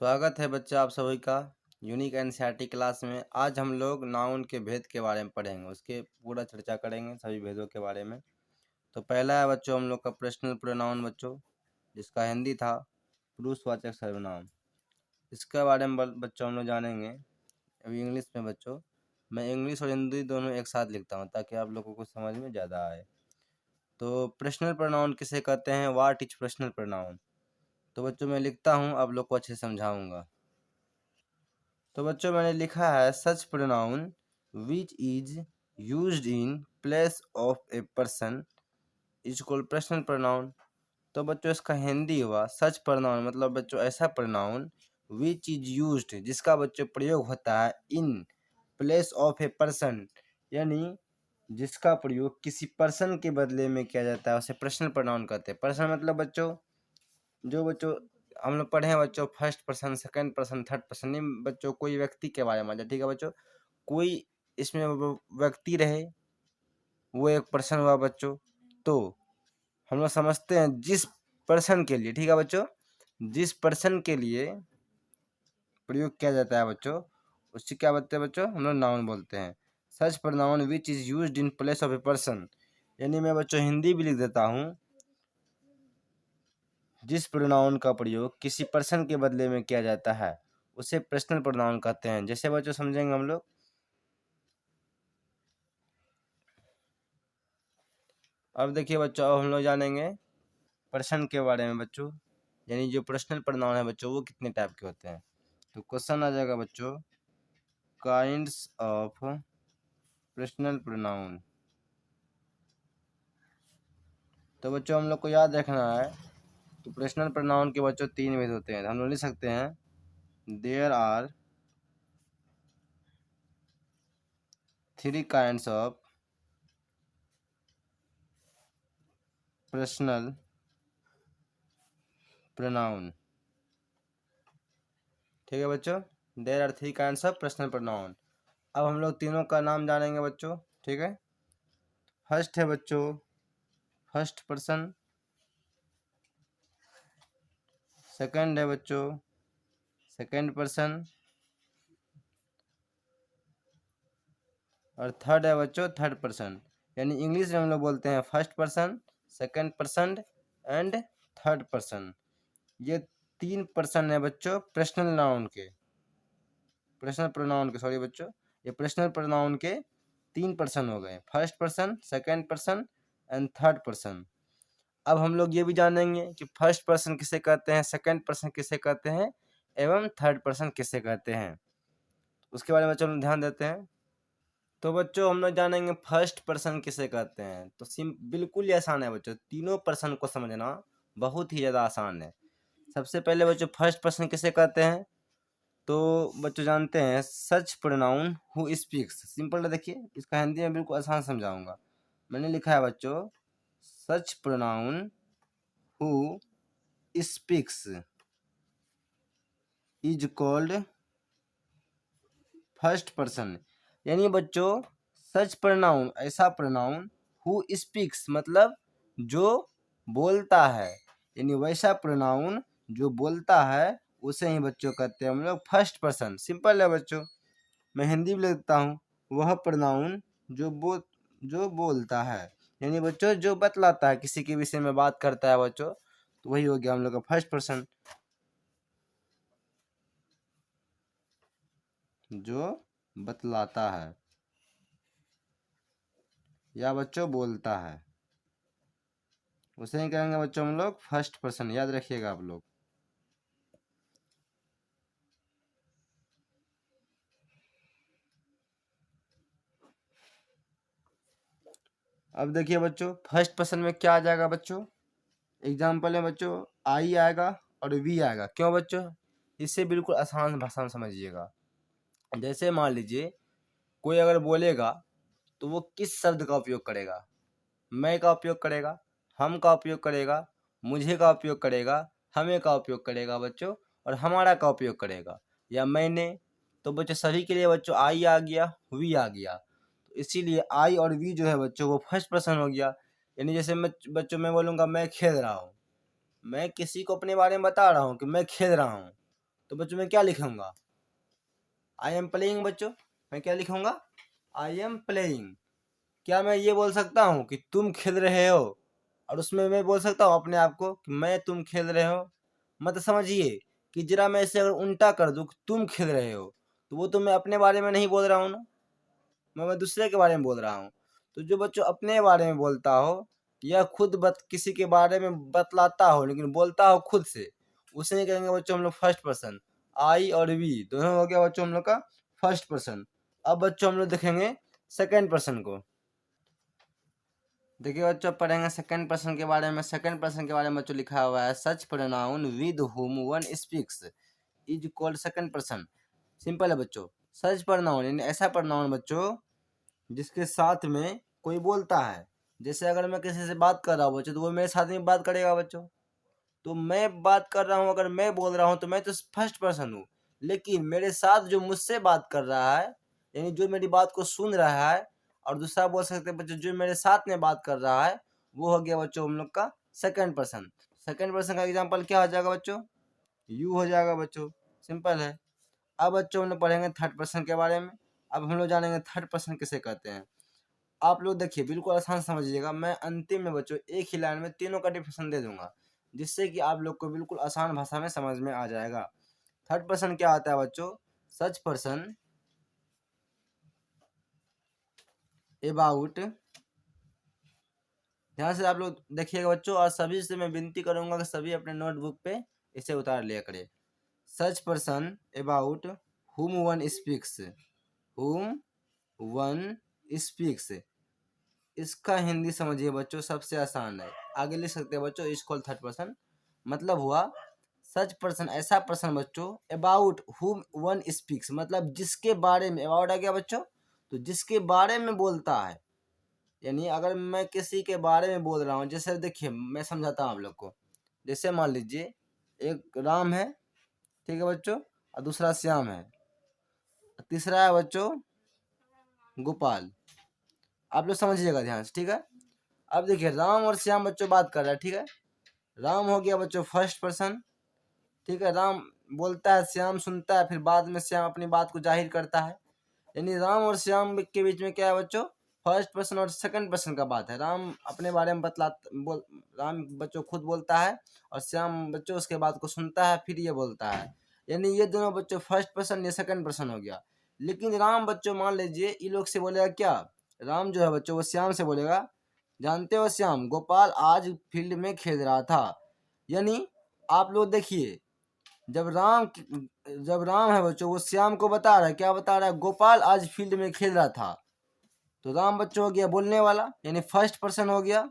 स्वागत है बच्चा आप सभी का यूनिक एनसीईआरटी क्लास में। आज हम लोग नाउन के भेद के बारे में पढ़ेंगे, उसके पूरा चर्चा करेंगे सभी भेदों के बारे में। तो पहला है बच्चों हम लोग का पर्सनल प्रोनाउन बच्चों, जिसका हिंदी था पुरुषवाचक सर्वनाम। इसके बारे में बच्चों हम लोग जानेंगे अभी इंग्लिश में। बच्चों मैं इंग्लिश और हिंदी दोनों एक साथ लिखता हूँ ताकि आप लोगों को समझ में ज़्यादा आए। तो पर्सनल प्रोनाउन किसे कहते हैं, व्हाट इज पर्सनल प्रोनाउन। तो बच्चों मैं लिखता हूँ, आप लोग को अच्छे से समझाऊंगा। तो बच्चों मैंने लिखा है such pronoun which is used in place of a person is called personal pronoun. तो बच्चों इसका हिंदी हुआ सच प्रोनाउन, मतलब बच्चों ऐसा प्रोनाउन विच इज यूज्ड, जिसका बच्चों प्रयोग होता है इन प्लेस ऑफ ए पर्सन, यानी जिसका प्रयोग किसी पर्सन के बदले में किया जाता है, उसे पर्सनल प्रोनाउन कहते हैं। पर्सन मतलब बच्चों जो बच्चों हम लोग पढ़े हैं बच्चों, first person, second person, third person, नहीं बच्चों कोई व्यक्ति के बारे में। ठीक है बच्चों, कोई इसमें व्यक्ति रहे वो एक पर्सन हुआ बच्चों। तो हम लोग समझते हैं जिस पर्सन के लिए, ठीक है बच्चों, जिस पर्सन के लिए प्रयोग किया जाता है बच्चों, उससे क्या बोलते हैं बच्चों, हम लोग नाउन बोलते हैं। Such pronoun which is used in place of a person, यानी मैं बच्चों हिंदी भी लिख देता हूँ, जिस प्रोनाउन का प्रयोग किसी पर्सन के बदले में किया जाता है उसे पर्सनल प्रोनाउन कहते हैं। जैसे बच्चों समझेंगे हम लोग, अब देखिए बच्चों, अब हम लोग जानेंगे पर्सन के बारे में बच्चों, यानी जो पर्सनल प्रोनाउन है बच्चों वो कितने टाइप के होते हैं। तो क्वेश्चन आ जाएगा बच्चों, काइंड्स ऑफ पर्सनल प्रोनाउन। तो बच्चों हम लोग को याद रखना है, तो पर्सनल प्रोनाउन के बच्चों तीन भेद होते हैं। हम लोग लिख सकते हैं there are three kinds of personal pronoun. ठीक है बच्चों, there are three kinds of personal pronoun. अब हम लोग तीनों का नाम जानेंगे बच्चों, ठीक है। फर्स्ट है बच्चों फर्स्ट पर्सन, सेकंड है बच्चों सेकंड पर्सन, और थर्ड है बच्चों थर्ड पर्सन। यानी इंग्लिश में हम लोग बोलते हैं first person, second person and third person. ये तीन पर्सन है बच्चों पर्सनल नाउन के, पर्सनल प्रोनाउन के, सॉरी बच्चों, ये पर्सनल प्रोनाउन के तीन पर्सन हो गए, first person, second person and third person. अब हम लोग ये भी जानेंगे कि फर्स्ट पर्सन किसे कहते हैं, सेकंड पर्सन किसे कहते हैं एवं थर्ड पर्सन किसे कहते हैं, उसके बारे में चलो ध्यान देते हैं। तो बच्चों हम लोग जानेंगे फर्स्ट पर्सन किसे कहते हैं। तो बिल्कुल ही आसान है बच्चों, तीनों पर्सन को समझना बहुत ही ज़्यादा आसान है। सबसे पहले बच्चों फर्स्ट पर्सन किसे कहते हैं, तो बच्चों जानते हैं such pronoun who speaks. Simple है, देखिए इसका हिंदी में बिल्कुल आसान समझाऊंगा। मैंने लिखा है बच्चों such pronoun who speaks is called first person. यानी बच्चों सच प्रोनाउन ऐसा प्रोनाउन हु स्पीक्स मतलब जो बोलता है, यानी वैसा प्रोनाउन जो बोलता है उसे ही बच्चों कहते हैं हम लोग फर्स्ट पर्सन। सिंपल है बच्चों, मैं हिंदी में लिखता हूँ वह प्रोनाउन जो बोलता है, यानी बच्चों जो बतलाता है, किसी के विषय में बात करता है बच्चों, तो वही हो गया हम लोग का फर्स्ट पर्सन, जो बतलाता है या बच्चों बोलता है, उसे ही कहेंगे बच्चों हम लोग फर्स्ट पर्सन। याद रखिएगा आप लोग। अब देखिए बच्चों फर्स्ट पर्सन में क्या आ जाएगा बच्चों, एग्जाम्पल है बच्चों आई आएगा और वी आएगा। क्यों बच्चों, इससे बिल्कुल आसान भाषा में समझिएगा। जैसे मान लीजिए कोई अगर बोलेगा तो वो किस शब्द का उपयोग करेगा, मैं का उपयोग करेगा, हम का उपयोग करेगा, मुझे का उपयोग करेगा, हमें का उपयोग करेगा बच्चों, और हमारा का उपयोग करेगा, या मैंने। तो बच्चों सभी के लिए बच्चों आई आ गया, वी आ गया, तो इसीलिए आई और वी जो है बच्चों वो फर्स्ट पर्सन हो गया। यानी जैसे मैं बोलूँगा मैं खेल रहा हूँ, मैं किसी को अपने बारे में बता रहा हूँ कि मैं खेल रहा हूँ, तो बच्चों मैं क्या लिखूंगा, आई एम प्लेइंग। बच्चों मैं क्या लिखूंगा, आई एम प्लेइंग। क्या मैं ये बोल सकता हूँ कि तुम खेल रहे हो, और उसमें मैं बोल सकता हूँ अपने आप को कि मैं तुम खेल रहे हो। मत समझिए कि जरा मैं इसे अगर उल्टा कर दूँ कि तुम खेल रहे हो, तो वो तो मैं अपने बारे में नहीं बोल रहा हूँ ना, मैं दूसरे के बारे में बोल रहा हूँ। तो जो बच्चों अपने बारे में बोलता हो या खुद किसी के बारे में बतलाता हो लेकिन बोलता हो खुद से, उसे नहीं कहेंगे बच्चों हम लोग फर्स्ट पर्सन। आई और वी दोनों हो गया बच्चों हम लोग का फर्स्ट पर्सन। अब बच्चों हम लोग देखेंगे सेकेंड पर्सन को। देखिए बच्चों पढ़ेंगे सेकंड पर्सन के बारे में। सेकंड पर्सन के बारे में बच्चों लिखा हुआ है such pronoun with whom one speaks is called second person. Simple है बच्चों, सच प्रोनाउन यानी ऐसा प्रोनाउन बच्चों जिसके साथ में कोई बोलता है। जैसे अगर मैं किसी से बात कर रहा हूँ बच्चों तो वो मेरे साथ में बात करेगा बच्चों। तो मैं बात कर रहा हूँ, अगर मैं बोल रहा हूँ तो मैं तो फर्स्ट पर्सन हूँ, लेकिन मेरे साथ जो मुझसे बात कर रहा है यानी जो मेरी बात को सुन रहा है, और दूसरा बोल सकते हैं बच्चों जो मेरे साथ में बात कर रहा है, वो हो गया बच्चों हम लोग का सेकंड पर्सन। सेकंड पर्सन का एग्जांपल क्या हो जाएगा बच्चों, यू हो जाएगा बच्चों। सिंपल है। अब बच्चों हम लोग पढ़ेंगे थर्ड पर्सन के बारे में। अब हम लोग जानेंगे थर्ड पर्सन किसे कहते हैं। आप लोग देखिए बिल्कुल आसान समझिएगा, मैं अंतिम में बच्चों एक ही लाइन में तीनों का डिफिनेशन दे दूंगा, जिससे कि आप लोग को बिल्कुल आसान भाषा में समझ में आ जाएगा। थर्ड पर्सन क्या आता है बच्चों, सच पर्सन अबाउट, ध्यान से आप लोग देखिएगा बच्चों, और सभी से मैं विनती करूंगा कि सभी अपने नोटबुक पे इसे उतार लिया करें। सच पर्सन अबाउट हुम वन स्पीक्स, हुम वन स्पीक्स, इसका हिंदी समझिए बच्चों सबसे आसान है। आगे लिख सकते हैं बच्चों इसको थर्ड पर्सन, मतलब हुआ सच पर्सन ऐसा पर्सन बच्चों अबाउट हुम वन स्पीक्स, मतलब जिसके बारे में, अबाउट आ गया बच्चों तो जिसके बारे में बोलता है। यानी अगर मैं किसी के बारे में बोल रहा हूँ, जैसे देखिए मैं समझाता हूँ आप लोग को। जैसे मान लीजिए एक राम है, ठीक है बच्चों, और दूसरा श्याम है, तीसरा है बच्चों गोपाल। आप लोग समझिएगा ध्यान से, ठीक है। अब देखिए राम और श्याम बच्चों बात कर रहा है, ठीक है। राम हो गया बच्चों फर्स्ट पर्सन, ठीक है। राम बोलता है, श्याम सुनता है, फिर बाद में श्याम अपनी बात को जाहिर करता है। यानी राम और श्याम के बीच में क्या है बच्चों, फर्स्ट पर्सन और सेकंड पर्सन का बात है। राम अपने बारे में राम बच्चों खुद बोलता है, और श्याम बच्चों उसके बात को सुनता है फिर ये बोलता है। यानी ये दोनों बच्चों फर्स्ट पर्सन या सेकंड पर्सन हो गया। लेकिन राम बच्चों मान लीजिए इन लोग से बोलेगा क्या, राम जो है बच्चों वो श्याम से बोलेगा, जानते हो श्याम गोपाल आज फील्ड में खेल रहा था। यानी आप लोग देखिए जब राम है बच्चों वो श्याम को बता रहा है, क्या बता रहा है, गोपाल आज फील्ड में खेल रहा था। तो राम बच्चों हो गया बोलने वाला यानी फर्स्ट पर्सन हो गया,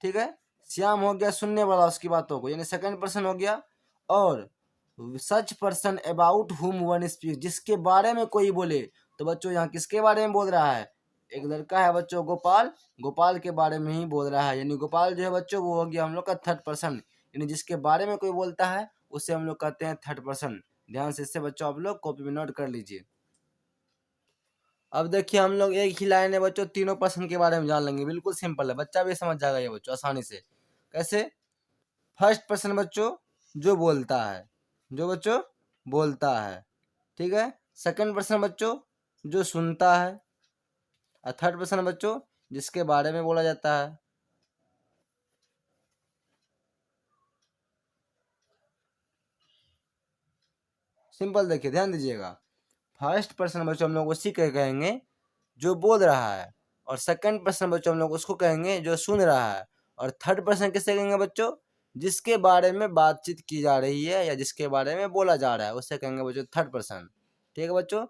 ठीक है। श्याम हो गया सुनने वाला उसकी बातों को यानी सेकंड पर्सन हो गया। और सच पर्सन अबाउट हुम वन स्पीक, जिसके बारे में कोई बोले, तो बच्चों यहाँ किसके बारे में बोल रहा है, एक लड़का है बच्चों गोपाल, गोपाल के बारे में ही बोल रहा है। यानी गोपाल जो है बच्चों वो हो गया हम लोग का थर्ड पर्सन, यानी जिसके बारे में कोई बोलता है उसे हम लोग कहते हैं थर्ड पर्सन। ध्यान से इससे बच्चों आप लोग कॉपी में नोट कर लीजिए। अब देखिए हम लोग एक ही लाइन है बच्चों तीनों पर्सन के बारे में जान लेंगे, बिल्कुल सिंपल है, बच्चा भी समझ जाएगा ये बच्चों आसानी से। कैसे, फर्स्ट पर्सन बच्चों जो बोलता है, जो बच्चों बोलता है, ठीक है। सेकंड पर्सन बच्चों जो सुनता है, और थर्ड पर्सन बच्चों जिसके बारे में बोला जाता है। सिंपल देखिए ध्यान दीजिएगा, फर्स्ट पर्सन बच्चों हम लोग उसी के कहेंगे जो बोल रहा है, और सेकंड पर्सन बच्चों हम लोग उसको कहेंगे जो सुन रहा है, और थर्ड पर्सन किसे कहेंगे बच्चों, जिसके बारे में बातचीत की जा रही है या जिसके बारे में बोला जा रहा है उससे कहेंगे बच्चों थर्ड पर्सन। ठीक है बच्चों,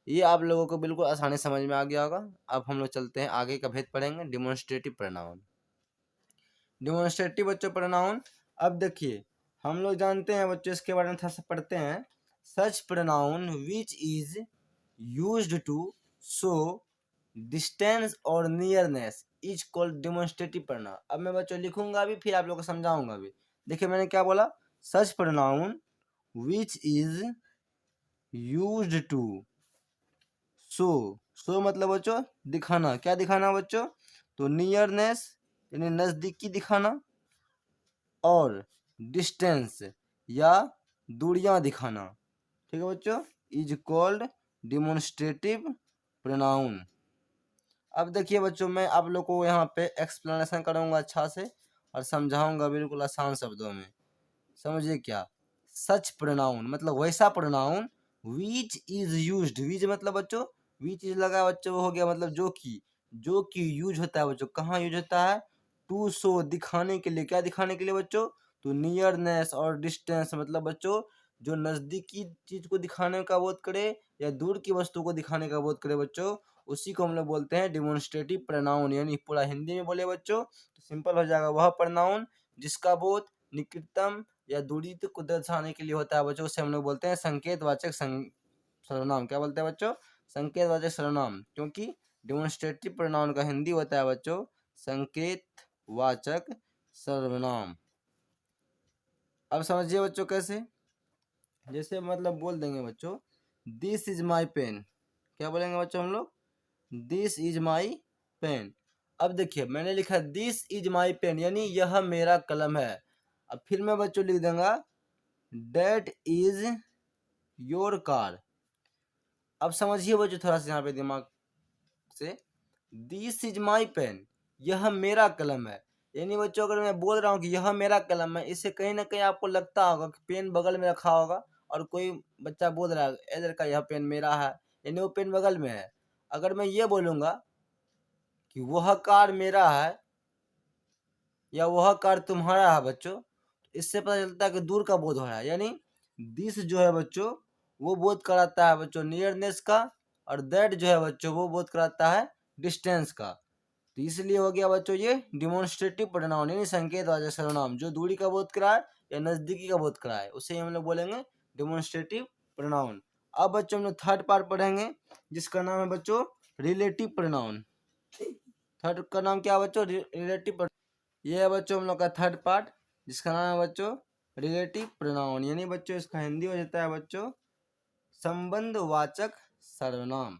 ये आप लोगों को बिल्कुल आसानी समझ में आ गया होगा। अब हम लोग चलते हैं आगे का भेद पढ़ेंगे, डिमोन्स्ट्रेटिव प्रोनाउन। डिमोन्स्ट्रेटिव बच्चों प्रोनाउन, अब देखिए हम लोग जानते हैं बच्चों इसके बारे में थोड़ा सा पढ़ते हैं। Such pronoun which is used to show distance और nearness is called demonstrative pronoun. अब मैं बच्चों लिखूंगा भी फिर आप लोग को समझाऊंगा भी। देखिए मैंने क्या बोला, such pronoun which is used to show मतलब बच्चों दिखाना, क्या दिखाना बच्चों, तो नियरनेस यानी नजदीकी दिखाना, और डिस्टेंस या दूरियां दिखाना। ठीक है बच्चों, इज कॉल्ड डिमोन्स्ट्रेटिव प्रोनाउन। अब देखिए बच्चों, मैं आप लोग को यहाँ पे एक्सप्लेनेशन करूँगा अच्छा से और समझाऊंगा बिल्कुल आसान शब्दों में। समझिए क्या, सच प्रोनाउन मतलब वैसा प्रोनाउन विच इज यूज्ड, विच मतलब बच्चों विच इज लगा बच्चों, वो हो गया मतलब जो कि यूज होता है बच्चों, कहाँ यूज होता है, टू शो दिखाने के लिए, क्या दिखाने के लिए बच्चों, तो नियरनेस और डिस्टेंस मतलब बच्चों जो नजदीकी चीज को दिखाने का बोध करे या दूर की वस्तु को दिखाने का बोध करे बच्चों, उसी को हम लोग बोलते हैं डिमोन्स्ट्रेटिव प्रोनाउन। यानी पूरा हिंदी में बोले बच्चों तो सिंपल हो जाएगा, वह प्रोनाउन जिसका बोध निकटतम या दूरी को दर्शाने के लिए होता है बच्चों, उसे हम लोग बोलते हैं संकेतवाचक सर्वनाम। क्या बोलते हैं बच्चों, संकेतवाचक सर्वनाम, क्योंकि डिमोन्स्ट्रेटिव प्रोनाउन का हिंदी होता है बच्चों संकेतवाचक सर्वनाम। अब समझिए बच्चों कैसे, जैसे मतलब बोल देंगे बच्चों दिस इज माई पेन, क्या बोलेंगे बच्चों हम लोग, दिस इज माई पेन। अब देखिए मैंने लिखा दिस इज माई पेन यानी यह मेरा कलम है। अब फिर मैं बच्चों लिख दूंगा डेट इज योर कार। अब समझिए बच्चों थोड़ा सा यहाँ पे दिमाग से, दिस इज माई पेन यह मेरा कलम है, यानी बच्चों अगर मैं बोल रहा हूँ कि यह मेरा कलम है, इससे कहीं ना कहीं आपको लगता होगा कि पेन बगल में रखा होगा और कोई बच्चा बोल रहा है ए लड़का यह पेन मेरा है, यानी वो पेन बगल में है। अगर मैं ये बोलूंगा कि वह कार मेरा है या वह कार तुम्हारा है बच्चों, इससे पता चलता है कि दूर का बोध हो रहा है, यानी दिस जो है बच्चों वो बोध कराता है बच्चों नियरनेस का, और दैट जो है बच्चों वो बोध कराता है डिस्टेंस का। तो इसलिए हो गया बच्चों ये डिमोन्स्ट्रेटिव प्रोनाउन यानी संकेतवाचक सर्वनाम, जो दूरी का बोध कराए या नजदीकी का बोध कराए उसे हम लोग बोलेंगे डिमोन्स्ट्रेटिव प्रोनाउन। अब बच्चों हम लोग थर्ड पार्ट पढ़ेंगे जिसका नाम है बच्चों रिलेटिव प्रोनाउन। थर्ड का नाम क्या है बच्चों, रिलेटिव। ये है बच्चों हम लोग का थर्ड पार्ट जिसका नाम है बच्चों रिलेटिव प्रोनाउन, यानी बच्चों इसका हिंदी हो जाता है बच्चों संबंधवाचक सर्वनाम।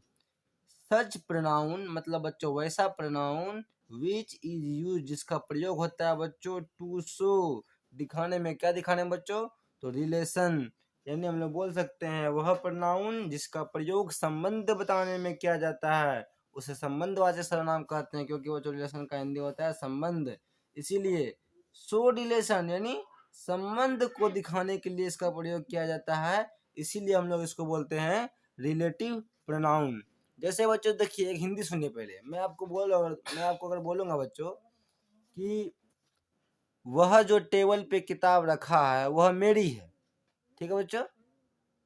सच प्रोनाउन मतलब बच्चों वैसा प्रोनाउन विच इज यूज जिसका प्रयोग होता है बच्चों टू शो दिखाने में, क्या दिखाने में बच्चों, तो रिलेशन, यानी हम लोग बोल सकते हैं वह प्रोनाउन जिसका प्रयोग संबंध बताने में किया जाता है उसे संबंधवाचक सर्वनाम कहते हैं, क्योंकि बच्चों रिलेशन का हिंदी होता है संबंध। इसीलिए सो रिलेशन यानी संबंध को दिखाने के लिए इसका प्रयोग किया जाता है, इसीलिए हम लोग इसको बोलते हैं रिलेटिव प्रोनाउन। जैसे बच्चों देखिए एक हिंदी सुनिए पहले, मैं आपको अगर बोलूंगा बच्चों कि वह जो टेबल पे किताब रखा है वह मेरी है, ठीक है बच्चों,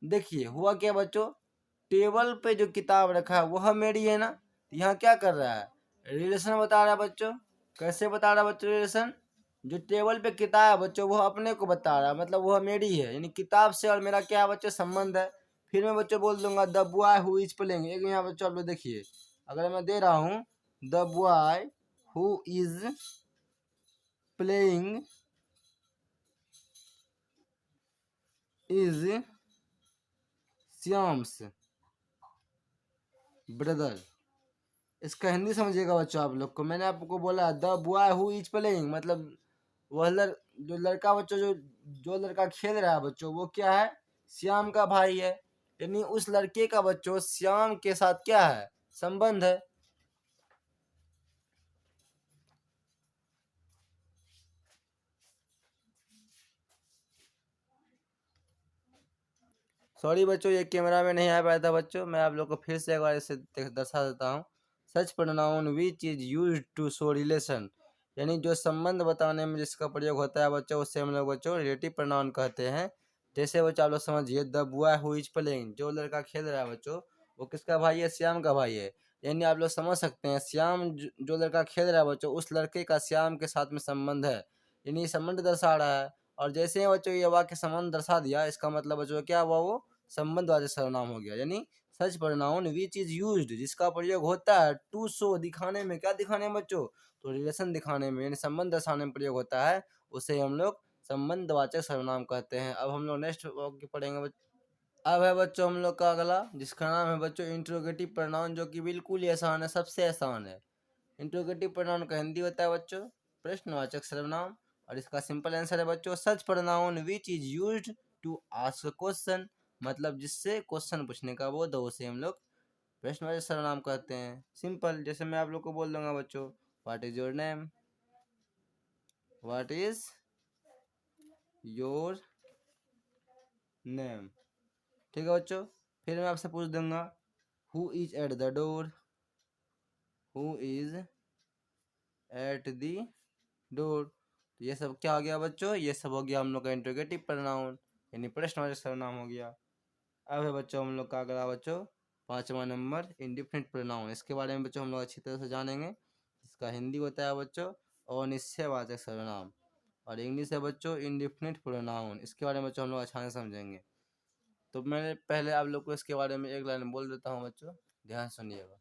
देखिए हुआ क्या बच्चों, टेबल पे जो किताब रखा है वह मेरी है ना, यहाँ क्या कर रहा है, रिलेशन बता रहा है बच्चों। कैसे बता रहा है बच्चों रिलेशन, जो टेबल पे किताब है बच्चों वह अपने को बता रहा है, मतलब वह मेरी है, यानी किताब से और मेरा क्या है बच्चों संबंध है। फिर मैं बच्चों बोल दूंगा the boy who is playing, एक यहाँ बच्चों आप लोग देखिए अगर मैं दे रहा हूँ the boy who is playing is Shyam's brother, इसका हिंदी समझिएगा बच्चों आप लोग को, मैंने आपको बोला the boy who is playing मतलब वह जो लड़का बच्चों जो लड़का खेल रहा है बच्चों वो क्या है, श्याम का भाई है, यानी उस लड़के का बच्चों श्याम के साथ क्या है संबंध है। सॉरी बच्चों ये कैमरा में नहीं आ पाया था बच्चों, मैं आप लोग को फिर से एक बार इसे दर्शा देता हूँ। Such pronoun which is use to show relation, यानी जो संबंध बताने में जिसका प्रयोग होता है बच्चों उससे हम लोग बच्चों रिलेटिव प्रोनाउन कहते हैं। जैसे बच्चों आप लोग समझिए the boy who is playing, जो लड़का खेल रहा है बच्चों वो किसका भाई है, श्याम का भाई है, यानी आप लोग समझ सकते हैं श्याम जो लड़का खेल रहा है बच्चों उस लड़के का श्याम के साथ में संबंध है, यानी संबंध दर्शा रहा है। और जैसे ही बच्चों ये वाक्य संबंध दर्शा दिया इसका मतलब बच्चों क्या हुआ, वो संबंधवाचक सर्वनाम हो गया, यानी सच प्रोनाउन विच इज यूज्ड जिसका प्रयोग होता है टू शो दिखाने में, क्या दिखाने में बच्चों, तो रिलेशन दिखाने में यानी संबंध दर्शाने में प्रयोग होता है, उसे हम लोग संबंधवाचक सर्वनाम कहते हैं। अब हम लोग नेक्स्ट वाक्य पढ़ेंगे अब है बच्चों हम लोग का अगला जिसका नाम है बच्चों इंट्रोगेटिव प्रोनाउन, जो कि बिल्कुल ही आसान है, सबसे आसान है। इंट्रोगेटिव प्रोनाउन का हिंदी होता है बच्चों प्रश्नवाचक सर्वनाम, और इसका सिंपल आंसर है बच्चों such pronoun which is used to ask question, मतलब जिससे क्वेश्चन पूछने का बोध हो उसे हम लोग प्रश्नवाचक सर्वनाम कहते हैं। सिंपल, जैसे मैं आप लोग को बोल दूंगा बच्चों, what is your name, what is your name, ठीक है बच्चों। फिर मैं आपसे पूछ दूंगा, who is at the door, who is at the door. तो ये सब क्या हो गया बच्चों, ये सब हो गया हम लोग का इंट्रोगेटिव प्रोनाउन, यानी प्रश्नवाचक सर्वनाम हो गया। अब है बच्चों हम लोग का अगला बच्चों 5वां नंबर इंडिफिनिट प्रोनाउन। इसके बारे में बच्चों हम लोग अच्छी तरह से जानेंगे। इसका हिंदी होता है बच्चों अनिश्चयवाचक सर्वनाम, और इंग्लिश है बच्चों इंडिफिनिट प्रोनाउन। इसके बारे में बच्चों हम लोग अच्छा से समझेंगे। तो मैं पहले आप लोग को इसके बारे में एक लाइन बोल देता हूँ बच्चों, ध्यान सुनिएगा।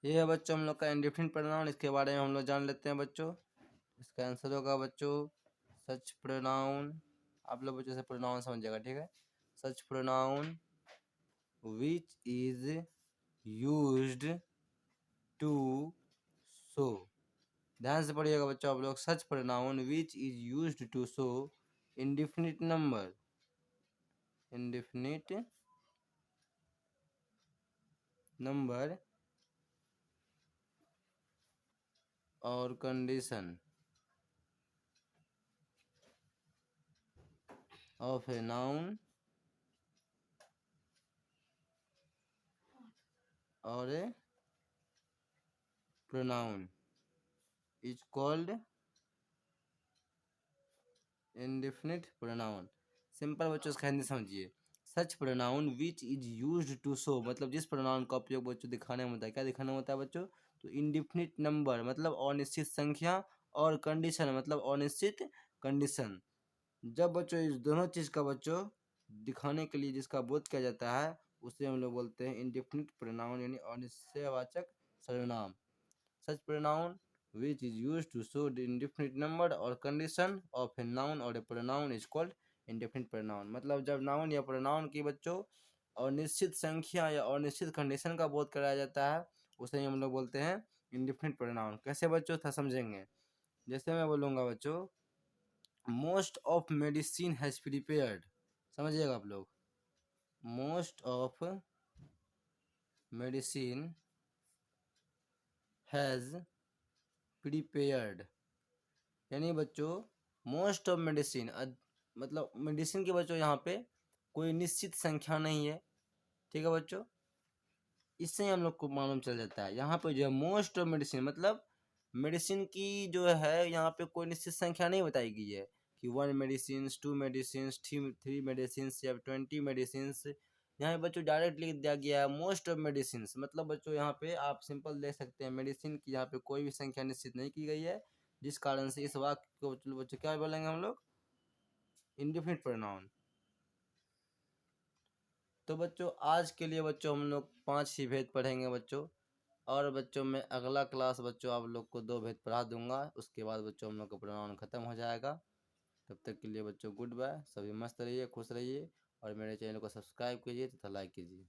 ये है बच्चों हम लोग का इंडिफिनिट प्रोनाउन, इसके बारे में हम लोग जान लेते हैं बच्चों। इसका आंसर होगा बच्चों सच प्रोनाउन। आप लोग बच्चों से प्रोनाउन समझिएगा, ठीक है। Such pronoun which is used to show, ध्यान से पढ़िएगा बच्चों आप लोग। सच pronoun which is used to show indefinite number, indefinite number और कंडीशन ऑफ ए नाउन और a pronoun is called indefinite pronoun. Simple बच्चों इसका हिंदी समझिए। Such pronoun which is used to show, मतलब जिस प्रोनाउन का उपयोग बच्चों दिखाने में होता है। क्या दिखाने में होता है बच्चों, तो इंडेफिनिट नंबर मतलब अनिश्चित संख्या, और कंडीशन मतलब अनिश्चित कंडीशन। जब बच्चों इस दोनों चीज का बच्चों दिखाने के लिए जिसका बोध किया जाता है उसे हम लोग बोलते हैं इंडेफिनिट प्रोनाउन, यानी अनिश्चयवाचक सर्वनाम। Such pronoun which is used to show the indefinite number or condition of a noun or a pronoun is called indefinite pronoun। मतलब जब नाउन या प्रोनाउन की बच्चों अनिश्चित संख्या या अनिश्चित कंडीशन का बोध कराया जाता है उसे हम लोग बोलते हैं इंडेफिनिट प्रोनाउन। कैसे बच्चों था समझेंगे। जैसे मैं बोलूँगा बच्चों most of medicine has prepared, समझिएगा आप लोग। Most of medicine has prepared, यानी बच्चों मोस्ट ऑफ मेडिसिन मतलब मेडिसिन के बच्चों यहाँ पे कोई निश्चित संख्या नहीं है, ठीक है बच्चों। इससे हम लोग को मालूम चल जाता है यहाँ पे जो है मोस्ट ऑफ मेडिसिन मतलब मेडिसिन की जो है यहाँ पे कोई निश्चित संख्या नहीं बताई गई है कि 1 मेडिसिन 2 मेडिसिन 3 मेडिसिन या 20 मेडिसिन। यहाँ पे बच्चों डायरेक्ट लिख दिया गया है मोस्ट ऑफ मेडिसिन। मतलब बच्चों यहाँ पे आप सिंपल देख सकते हैं मेडिसिन की यहाँ पे कोई भी संख्या निश्चित नहीं की गई है, जिस कारण से इस वाक्य को बच्चों क्या बोलेंगे हम लोग इंडेफिनिट प्रोनाउन। तो बच्चों आज के लिए बच्चों हम लोग 5 ही भेद पढ़ेंगे बच्चों, और बच्चों मैं अगला क्लास बच्चों आप लोग को 2 भेद पढ़ा दूंगा। उसके बाद बच्चों हम लोग का प्रोनाउन खत्म हो जाएगा। तब तक के लिए बच्चों गुड बाय, सभी मस्त रहिए, खुश रहिए, और मेरे चैनल को सब्सक्राइब कीजिए तथा लाइक कीजिए।